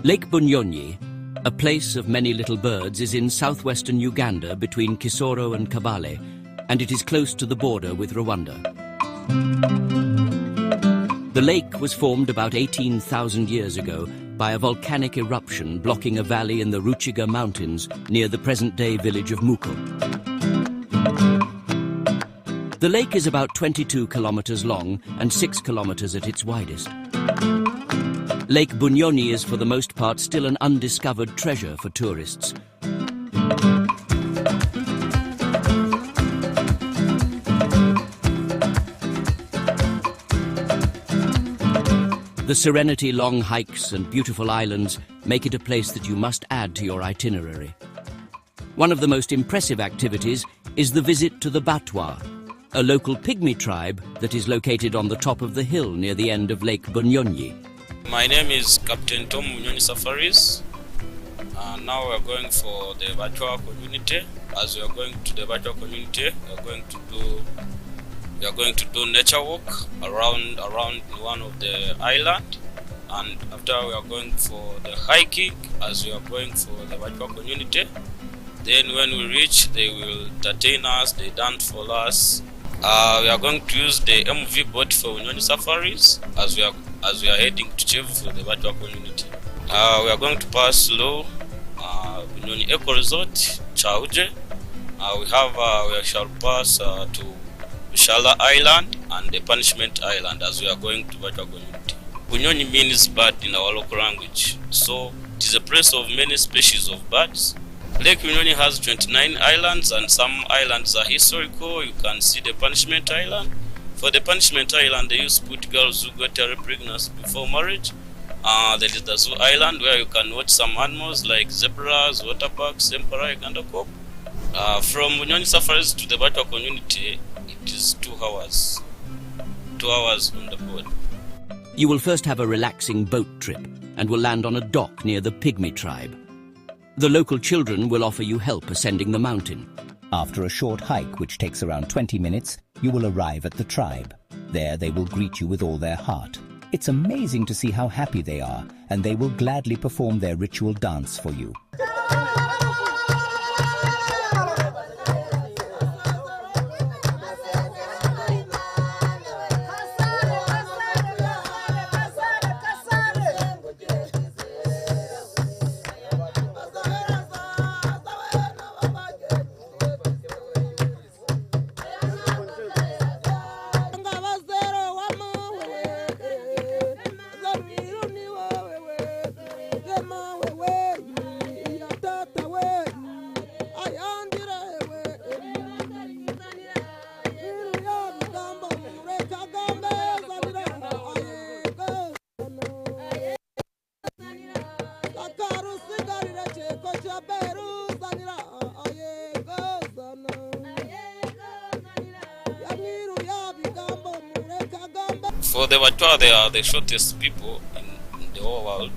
Lake Bunyonyi, a place of many little birds, is in southwestern Uganda between Kisoro and Kabale, and it is close to the border with Rwanda. The lake was formed about 18,000 years ago by a volcanic eruption blocking a valley in the Ruchiga Mountains near the present-day village of Muko. The lake is about 22 kilometers long and 6 kilometers at its widest. Lake Bunyonyi is for the most part still an undiscovered treasure for tourists. The serenity, long hikes and beautiful islands make it a place that you must add to your itinerary. One of the most impressive activities is the visit to the Batwa, a local pygmy tribe that is located on the top of the hill near the end of Lake Bunyonyi. My name is Captain Tom Bunyonyi Safaris. Now we are going for the Batwa community. As we are going to the Batwa community, we are going to do nature walk around one of the island, and after we are going for the hiking as we are going for the Batwa community. Then when we reach, they will entertain us, they dance for us. We are going to use the MV boat for Bunyonyi Safaris as we are heading to Chief for the Batwa community. We are going to pass through Bunyonyi Eco Resort, Chauje. We shall pass to Shala Island and the Punishment Island as we are going to Batwa community. Bunyonyi means bird in our local language, so it is a place of many species of birds. Lake Bunyonyi has 29 islands, and some islands are historical. You can see the Punishment Island. For the Punishment Island, they used to put girls who got a pregnancy before marriage. There is the Zoo Island where you can watch some animals like zebras, waterbucks, emperor, and a cop. From Bunyonyi Safaris to the Batwa community, it is 2 hours. 2 hours on the boat. You will first have a relaxing boat trip and will land on a dock near the pygmy tribe. The local children will offer you help ascending the mountain. After a short hike, which takes around 20 minutes, you will arrive at the tribe. There they will greet you with all their heart. It's amazing to see how happy they are, and they will gladly perform their ritual dance for you. For the Batwa, they are the shortest people in the whole world.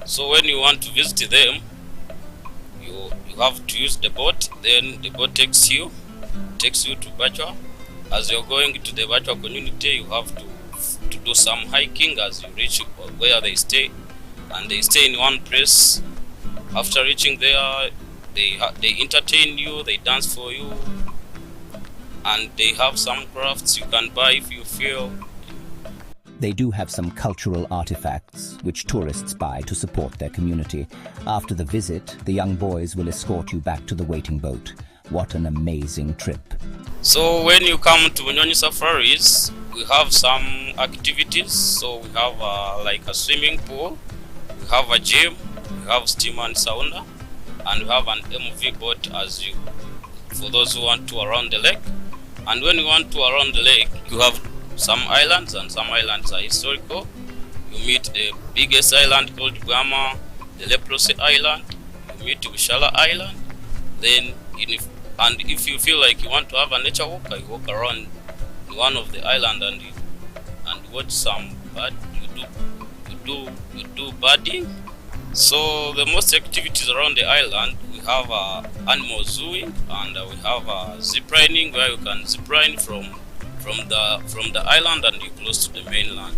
So when you want to visit them, you have to use the boat. Then the boat takes you to Batwa. As you're going to the Batwa community, you have to do some hiking as you reach where they stay. And they stay in one place. After reaching there, they entertain you, they dance for you. And they have some crafts you can buy if you feel. They do have some cultural artifacts which tourists buy to support their community. After the visit, the young boys will escort you back to the waiting boat. What an amazing trip. So when you come to Bunyonyi Safaris, we have some activities. So we have like a swimming pool, we have a gym, we have steam and sauna, and we have an MV boat for those who want to around the lake. And when you want to around the lake, you have some islands, and some islands are historical. You meet the biggest island called Guama, the Leprosy Island. You meet Ushala Island. Then, if you feel like you want to have a nature walk, you walk around one of the island and watch some bird. You do birding. So the most activities around the island, we have animal zooing, and we have ziplining, where you can zipline from the island and you close to the mainland.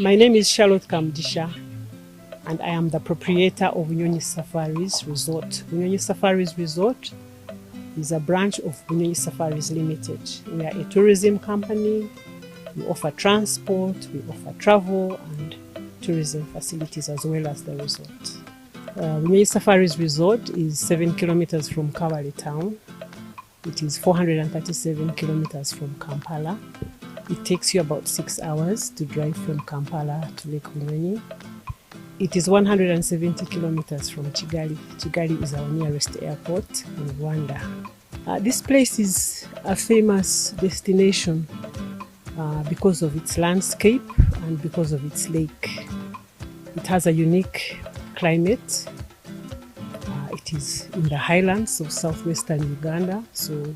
My name is Charlotte Kamdisha, and I am the proprietor of Bunyonyi Safaris Resort. Bunyonyi Safaris Resort is a branch of Bunyonyi Safaris Limited. We are a tourism company. We offer transport, we offer travel and tourism facilities as well as the resort. Bunyonyi Safaris Resort is 7 kilometers from Kabale town. It is 437 kilometers from Kampala. It takes you about 6 hours to drive from Kampala to Lake Bunyonyi. It is 170 kilometers from Kigali. Kigali is our nearest airport in Rwanda. This place is a famous destination because of its landscape and because of its lake. It has a unique climate. It is in the highlands of southwestern Uganda, so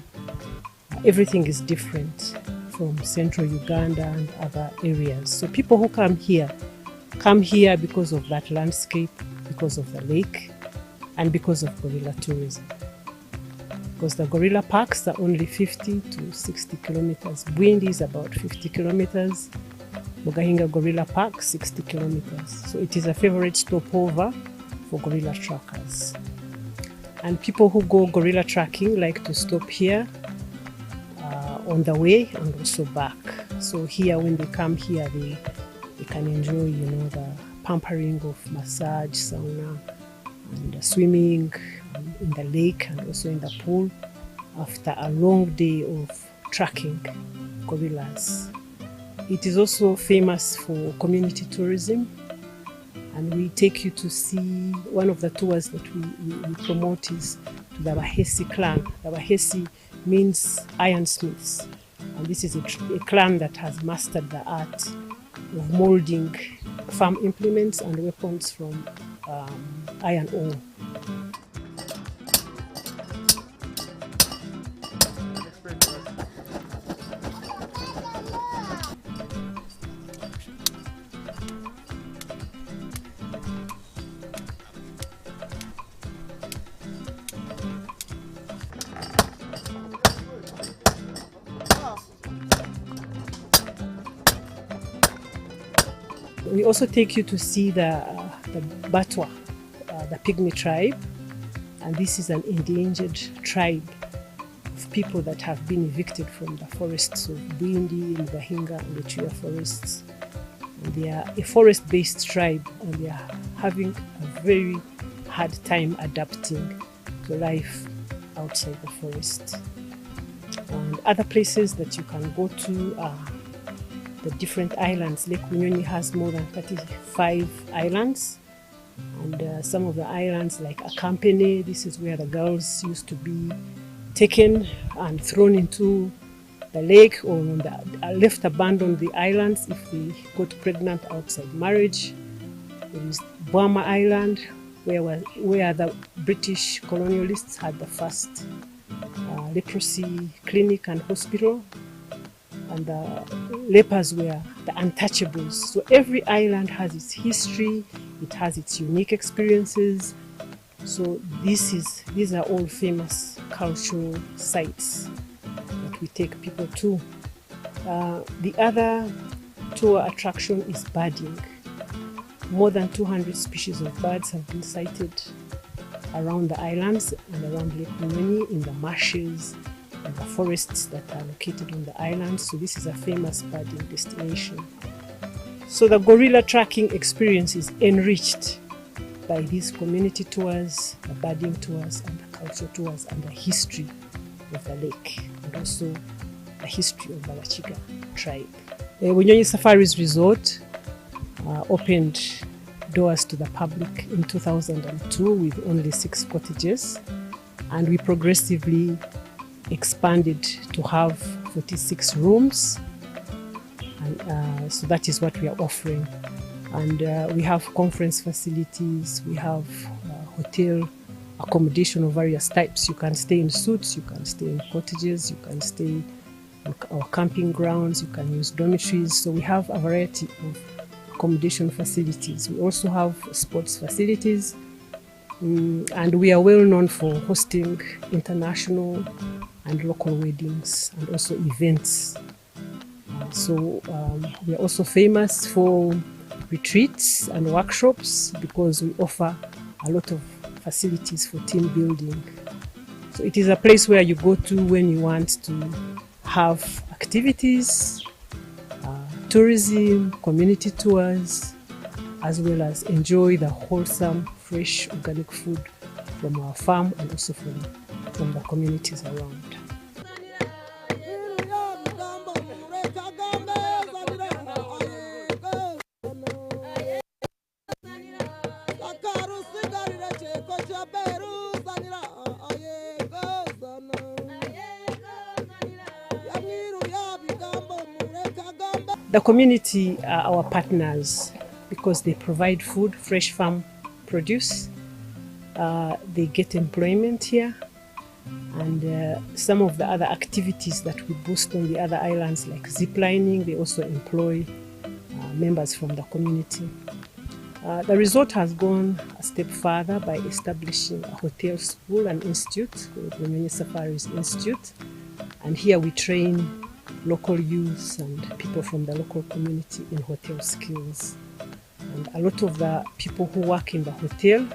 everything is different from central Uganda and other areas. So people who come here because of that landscape, because of the lake, and because of gorilla tourism. Because the gorilla parks are only 50 to 60 kilometers. Bwindi is about 50 kilometers. Mugahinga Gorilla Park, 60 kilometers. So it is a favorite stopover for gorilla trackers. And people who go gorilla tracking like to stop here on the way and also back. So here, when they come here, they can enjoy, the pampering of massage, sauna, and swimming in the lake and also in the pool after a long day of tracking gorillas. It is also famous for community tourism, and we take you to see one of the tours that we promote is to the Bahesi clan. The Bahesi means ironsmiths, and this is a clan that has mastered the art of molding farm implements and weapons from iron ore. We also take you to see the Batwa, the pygmy tribe, and this is an endangered tribe of people that have been evicted from the forests of Bwindi, Mugahinga, and the Chuya forests. And they are a forest-based tribe, and they are having a very hard time adapting to life outside the forest. And other places that you can go to are the different islands. Lake Bunyonyi has more than 35 islands, and some of the islands like Akampene, this is where the girls used to be taken and thrown into the lake or left abandoned the islands if they got pregnant outside marriage. There is Bwama Island, where the British colonialists had the first leprosy clinic and hospital, and the lepers were the untouchables. So every island has its history, it has its unique experiences. So these are all famous cultural sites that we take people to. The other tour attraction is birding. More than 200 species of birds have been sighted around the islands and around Lake Bunyonyi, in the marshes and the forests that are located on the islands. So this is a famous birding destination. So the gorilla tracking experience is enriched by these community tours, the birding tours, and the cultural tours, and the history of the lake, and also the history of the Wachiga tribe. The Bunyonyi Safaris Resort opened doors to the public in 2002 with only 6 cottages, and we progressively expanded to have 46 rooms, and so that is what we are offering. And we have conference facilities, we have hotel accommodation of various types. You can stay in suites, you can stay in cottages, you can stay in our camping grounds, you can use dormitories. So we have a variety of accommodation facilities. We also have sports facilities, and we are well known for hosting international and local weddings and also events. So we are also famous for retreats and workshops because we offer a lot of facilities for team building. So it is a place where you go to when you want to have activities, tourism, community tours, as well as enjoy the wholesome, fresh, organic food from our farm and also from the communities around. The community are our partners because they provide food, fresh farm produce. They get employment here, and some of the other activities that we boost on the other islands like ziplining, they also employ members from the community. The resort has gone a step further by establishing a hotel school and institute called Bunyonyi Safaris Resort, and here we train local youths and people from the local community in hotel skills. And a lot of the people who work in the hotel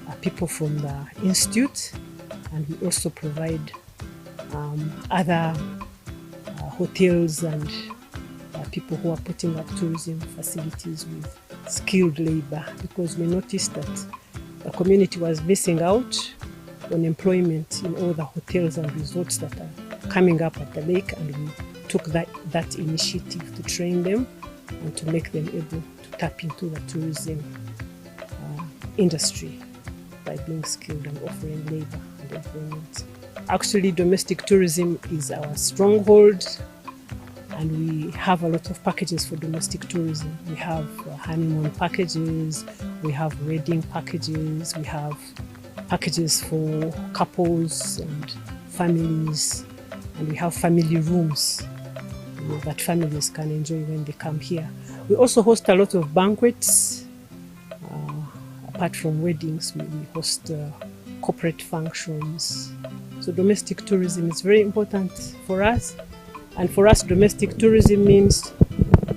are people from the institute, and we also provide other hotels and people who are putting up tourism facilities with skilled labor, because we noticed that the community was missing out on employment in all the hotels and resorts that are coming up at the lake, and we took that initiative to train them and to make them able to tap into the tourism industry by being skilled and offering labor and employment. Actually, domestic tourism is our stronghold, and we have a lot of packages for domestic tourism. We have honeymoon packages, we have wedding packages, we have packages for couples and families, and we have family rooms that families can enjoy when they come here. We also host a lot of banquets. Apart from weddings, we host corporate functions. So domestic tourism is very important for us. And for us, domestic tourism means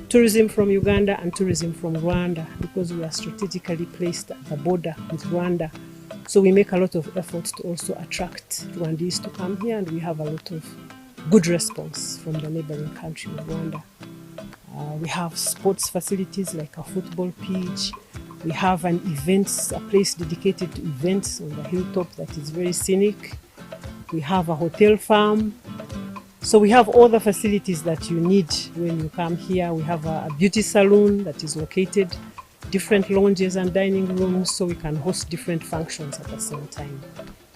tourism from Uganda and tourism from Rwanda, because we are strategically placed at the border with Rwanda. So we make a lot of efforts to also attract Rwandese to come here, and we have a lot of good response from the neighboring country of Rwanda. We have sports facilities like a football pitch. We have a place dedicated to events on the hilltop that is very scenic. We have a hotel farm. So we have all the facilities that you need when you come here. We have a beauty salon that is located, different lounges and dining rooms, so we can host different functions at the same time.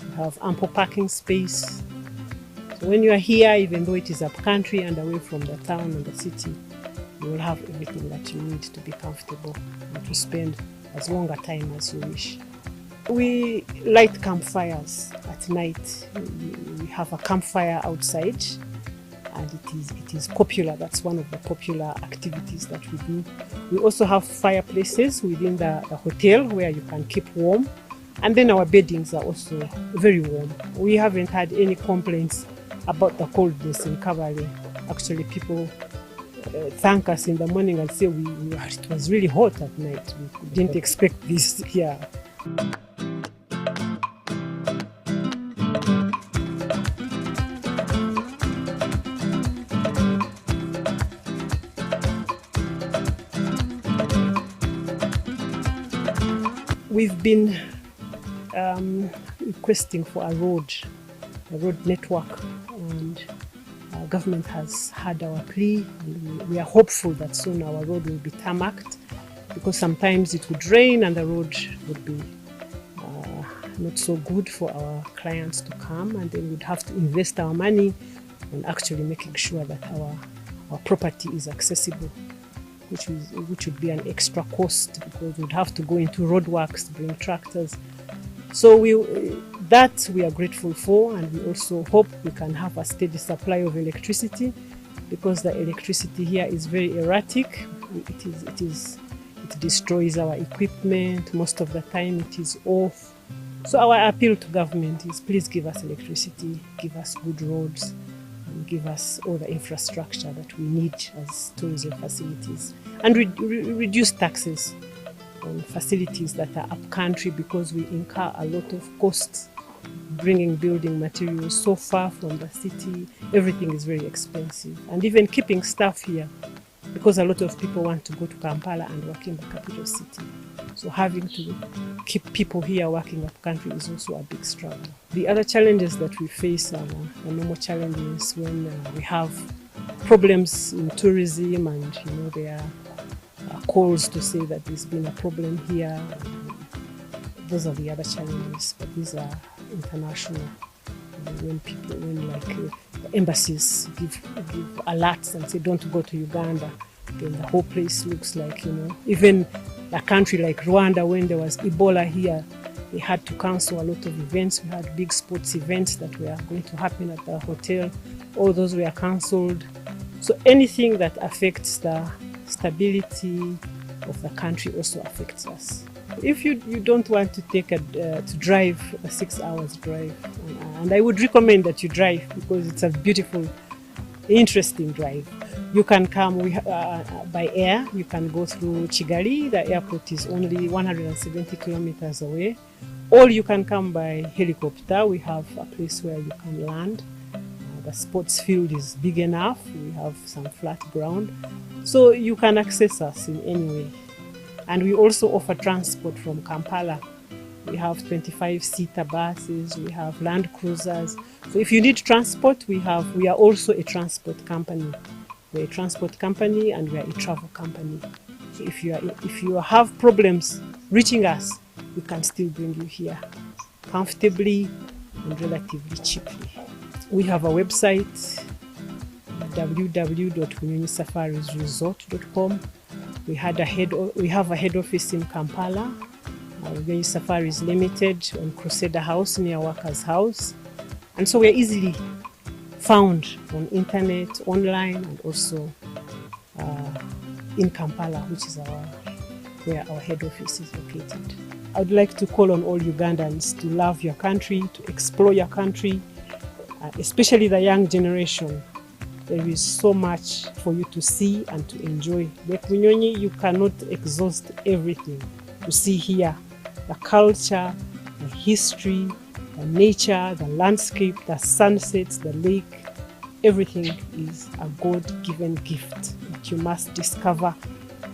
We have ample parking space. So when you are here, even though it is up country and away from the town and the city, you will have everything that you need to be comfortable and to spend as long a time as you wish. We light campfires at night. We have a campfire outside, and it is popular. That's one of the popular activities that we do. We also have fireplaces within the hotel where you can keep warm, and then our beddings are also very warm. We haven't had any complaints about the coldness in Kabale. Actually, people thank us in the morning and say it was really hot at night. We didn't expect this here. We've been requesting for a road network, and our government has heard our plea, and we are hopeful that soon our road will be tarmacked, because sometimes it would rain and the road would be not so good for our clients to come, and then we'd have to invest our money on actually making sure that our property is accessible, which would be an extra cost, because we'd have to go into roadworks, bring tractors. So we are grateful for, and we also hope we can have a steady supply of electricity, because the electricity here is very erratic. It destroys our equipment. Most of the time it is off. So our appeal to government is, please give us electricity, give us good roads, give us all the infrastructure that we need as tourism facilities, and reduce taxes on facilities that are upcountry, because we incur a lot of costs bringing building materials so far from the city. Everything is very expensive, and even keeping staff here, because a lot of people want to go to Kampala and work in the capital city. So having to keep people here working up country is also a big struggle. The other challenges that we face are the normal challenges when we have problems in tourism, and there are calls to say that there's been a problem here. Those are the other challenges, but these are international. When the embassies give alerts and say don't go to Uganda, then the whole place looks like, even a country like Rwanda, when there was Ebola here, they had to cancel a lot of events. We had big sports events that were going to happen at the hotel. All those were cancelled. So anything that affects the stability of the country also affects us. If you don't want to take to drive a 6 hours drive, and I would recommend that you drive, because it's a beautiful, interesting drive. You can come by air. You can go through Kigali. The airport is only 170 kilometers away. Or you can come by helicopter. We have a place where you can land. The sports field is big enough. We have some flat ground. So you can access us in any way. And we also offer transport from Kampala. We have 25-seater buses, we have land cruisers. So if you need transport, we are also a transport company. We're a transport company and we are a travel company. So if you have problems reaching us, we can still bring you here comfortably and relatively cheaply. We have a website, www.bunyonyisafarisresort.com. We have a head office in Kampala, Bunyonyi Safaris Limited, on Crusader House near Workers' House. And so we are easily found on internet, online, and also in Kampala, which is where our head office is located. I would like to call on all Ugandans to love your country, to explore your country, especially the young generation. There is so much for you to see and to enjoy. Lake Bunyonyi, you cannot exhaust everything to see here. The culture, the history, the nature, the landscape, the sunsets, the lake, everything is a God-given gift that you must discover,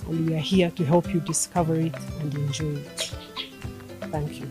and we are here to help you discover it and enjoy it. Thank you.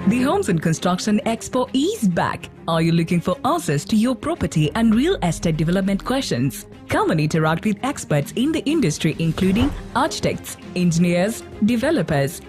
The Homes and Construction Expo is back. Are you looking for answers to your property and real estate development questions? Come and interact with experts in the industry, including architects, engineers, developers,